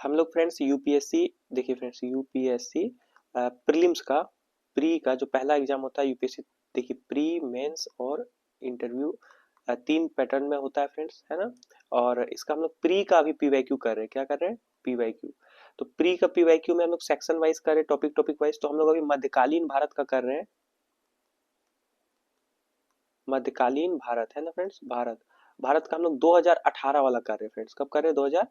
हम लोग friends UPSC, देखिए फ्रेंड्स यूपीएससी प्रीलिम्स का प्री का जो पहला एग्जाम होता है यूपीएससी, देखिए प्री मेंस और इंटरव्यू 3 पैटर्न में होता है फ्रेंड्स, है ना। और इसका हम लोग प्री का अभी पीवाईक्यू कर रहे हैं, क्या कर रहे हैं, पीवाईक्यू। तो प्री का पीवाईक्यू में हम लोग सेक्शन वाइज कर रहे हैं, टॉपिक टॉपिक वाइज। तो हम लोग अभी मध्यकालीन भारत का कर रहे हैं, मध्यकालीन भारत, है ना फ्रेंड्स। भारत भारत का हम लोग 2018 वाला कर रहे हैं फ्रेंड्स। कब कर रहे हैं, 2000,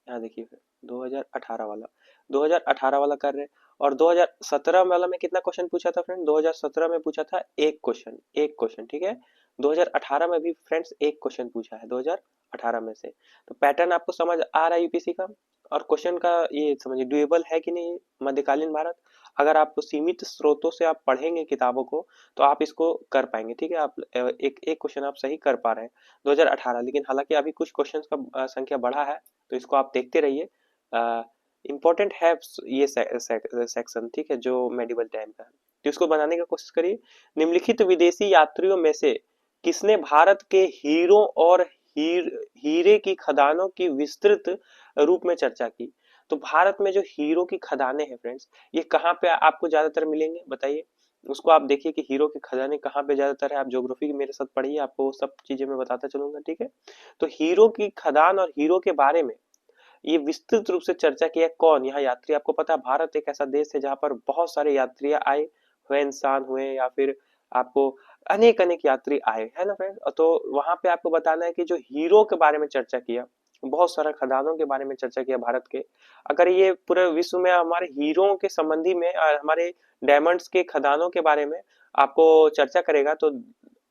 यहाँ देखिए फिर 2018 वाला, 2018 वाला कर रहे हैं। और 2017 वाला में कितना क्वेश्चन पूछा था फ्रेंड, 2017 में पूछा था एक क्वेश्चन, एक क्वेश्चन, ठीक है। 2018 में भी फ्रेंड्स एक क्वेश्चन पूछा है 2018 में से। तो पैटर्न आपको समझ आ रहा है यूपीएससी का। और क्वेश्चन का ये समझिए डुएबल है कि नहीं मध्यकालीन भारत। अगर आपको सीमित स्रोतों से आप पढ़ेंगे किताबों को तो आप इसको कर पाएंगे, ठीक है। आप एक एक क्वेश्चन आप सही कर पा रहे हैं 2018। लेकिन हालांकि अभी कुछ क्वेश्चन का संख्या बढ़ा है, तो इसको आप देखते रहिए। इम्पोर्टेंट है ये सेक्शन, ठीक है, जो मेडिवल टाइम का है, तो इसको बनाने का कोशिश करिए। निम्नलिखित विदेशी यात्रियों में से किसने भारत के हीरों और हीरे की खदानों की विस्तृत रूप में चर्चा की। तो भारत में जो हीरो की खदानें हैं फ्रेंड्स, ये कहाँ पे आपको ज्यादातर मिलेंगे बताइए। उसको आप देखिए कि हीरो की खदानें कहाँ पे ज्यादातर है। आप ज्योग्राफी मेरे साथ पढ़िए, आपको सब चीजें मैं बताता चलूंगा, ठीक है। तो हीरो की खदान और हीरो के बारे में ये विस्तृत रूप से चर्चा किया कौन, यहाँ यात्री। आपको पता है भारत एक ऐसा देश है जहाँ पर बहुत सारे यात्री आए हुए, इंसान हुए या फिर आपको अनेक अनेक यात्री आए, है ना फ्रेंड। तो वहां पे आपको बताना है कि जो हीरो के बारे में चर्चा किया, बहुत सारा खदानों के बारे में चर्चा किया भारत के। अगर ये पूरे विश्व में हमारे हीरो के संबंधी में और हमारे डायमंड्स के खदानों के बारे में आपको चर्चा करेगा, तो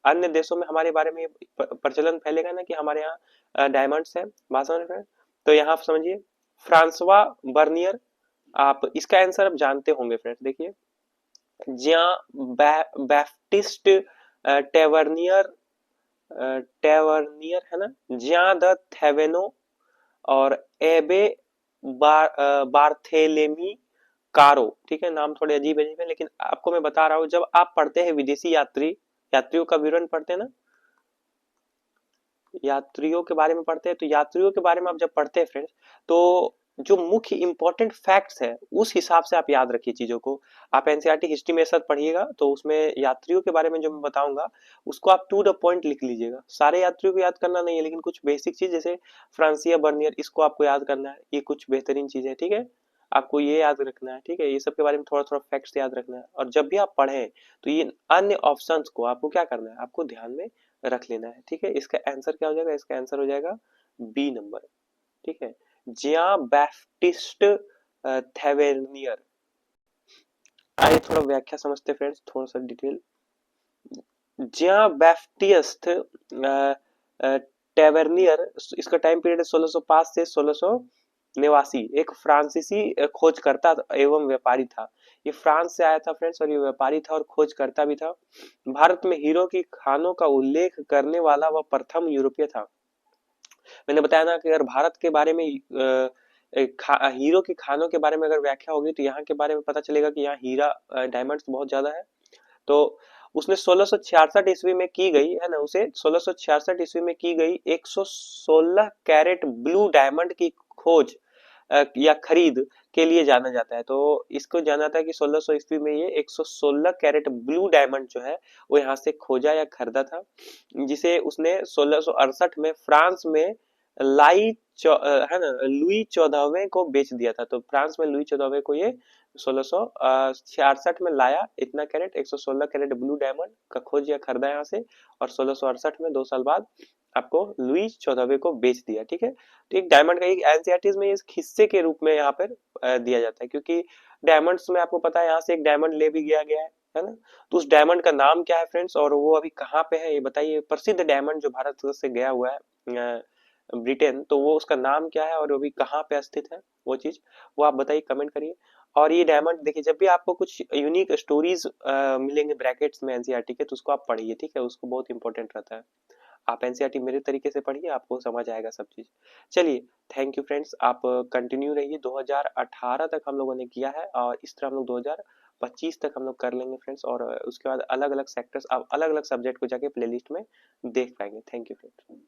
अन्य देशों में हमारे बारे में प्रचलन फैलेगा ना कि हमारे यहाँ डायमंड्स है। बात समझ रहे हैं। तो यहाँ आप समझिए फ्रांसवा बर्नियर, आप इसका आंसर आप जानते होंगे फ्रेंड्स। देखिए बैप्टिस्ट टेवर्नियर, टेवर्नियर है ना, जिया द थेवेनो और एबे बार्थेलेमी कारो, ठीक है। नाम थोड़े अजीब अजीब है, लेकिन आपको मैं बता रहा हूँ, जब आप पढ़ते हैं विदेशी यात्रियों का विवरण पढ़ते हैं ना, यात्रियों के बारे में पढ़ते हैं, तो यात्रियों के बारे में आप जब पढ़ते हैं फ्रेंड्स, तो जो मुख्य इंपॉर्टेंट फैक्ट्स है उस हिसाब से आप याद रखिए चीजों को। आप एनसीईआरटी हिस्ट्री मेरे साथ पढ़िएगा, तो उसमें यात्रियों के बारे में जो मैं बताऊंगा उसको आप टू द पॉइंट लिख लीजिएगा। सारे यात्रियों को याद करना नहीं है, लेकिन कुछ बेसिक चीज जैसे फ्रांसिया बर्नियर, इसको आपको याद करना है। ये कुछ बेहतरीन चीज है, ठीक है। आपको ये याद रखना है, ठीक है। ये सब के बारे में थोड़ा थोड़ा फैक्ट्स याद रखना है। और जब भी आप पढ़ें तो ये अन्य ऑप्शंस को आपको क्या करना है, आपको ध्यान में रख लेना है, ठीक है। इसका आंसर क्या हो जाएगा, इसका आंसर हो जाएगा बी नंबर, ठीक है। जिया बैप्टिस्ट थेवेनियर। आइए थोड़ा व्याख्या समझते फ्रेंड्स, थोड़ा सा डिटेल। जिया बैप्टिस्ट टेवर्नियर, इसका टाइम पीरियड है 1605 से 1689। एक फ्रांसीसी खोजकर्ता एवं व्यापारी था। ये फ्रांस से आया था फ्रेंड्स, और ये व्यापारी था और खोजकर्ता भी था। भारत में हीरो की खानों का उल्लेख करने वाला वह प्रथम यूरोपीय था। मैंने बताया ना कि अगर भारत के बारे में हीरो की खानों के बारे में अगर व्याख्या होगी तो यहाँ के बारे में पता चलेगा कि यहाँ हीरा डायमंड्स बहुत ज्यादा है। तो उसने 1666 ईस्वी में की गई, है ना, उसे 1666 ईस्वी में की गई 116 कैरेट ब्लू डायमंड की खोज या खरीद के लिए जाना जाता है। तो इसको जाना जाता है कि 1600 ईस्वी में ये 116 कैरेट ब्लू डायमंड जो है वो यहाँ से खोजा या खरीदा था, जिसे उसने 1668 में फ्रांस में है ना, लुई 14वें को बेच दिया था। तो फ्रांस में लुई 14वें को ये 1666 में लाया, इतना कैरेट 116 कैरेट ब्लू डायमंड का खोज या खरीदा यहाँ से। और 1668 में 2 साल बाद आपको लुई 14वें को बेच दिया, ठीक है। तो एक डायमंड का एक एनसीईआरटी में इस हिस्से के रूप में यहाँ पर दिया जाता है, क्योंकि डायमंड्स में आपको पता है यहाँ से एक डायमंड ले भी गया है ना। तो उस डायमंड का नाम क्या है फ्रेंड्स, और वो अभी कहाँ पे है ये बताइए। प्रसिद्ध डायमंड जो भारत से गया हुआ है ब्रिटेन, तो वो उसका नाम क्या है और वो भी कहाँ पे स्थित है, वो चीज वो आप बताइए, कमेंट करिए। और ये डायमंड देखिए, जब भी आपको कुछ यूनिक स्टोरीज मिलेंगे ब्रैकेट्स में एनसीईआरटी के, तो उसको आप पढ़िए, ठीक है। उसको बहुत इंपॉर्टेंट रहता है। आप एनसीईआरटी मेरे तरीके से पढ़िए, आपको समझ आएगा सब चीज। चलिए थैंक यू फ्रेंड्स, आप कंटिन्यू रहिए। 2018 तक हम लोगों ने किया है, और इस तरह हम लोग 2025 तक हम लोग कर लेंगे फ्रेंड्स। और उसके बाद अलग अलग सेक्टर्स, आप अलग अलग सब्जेक्ट को जाके प्लेलिस्ट में देख पाएंगे। Thank you friends.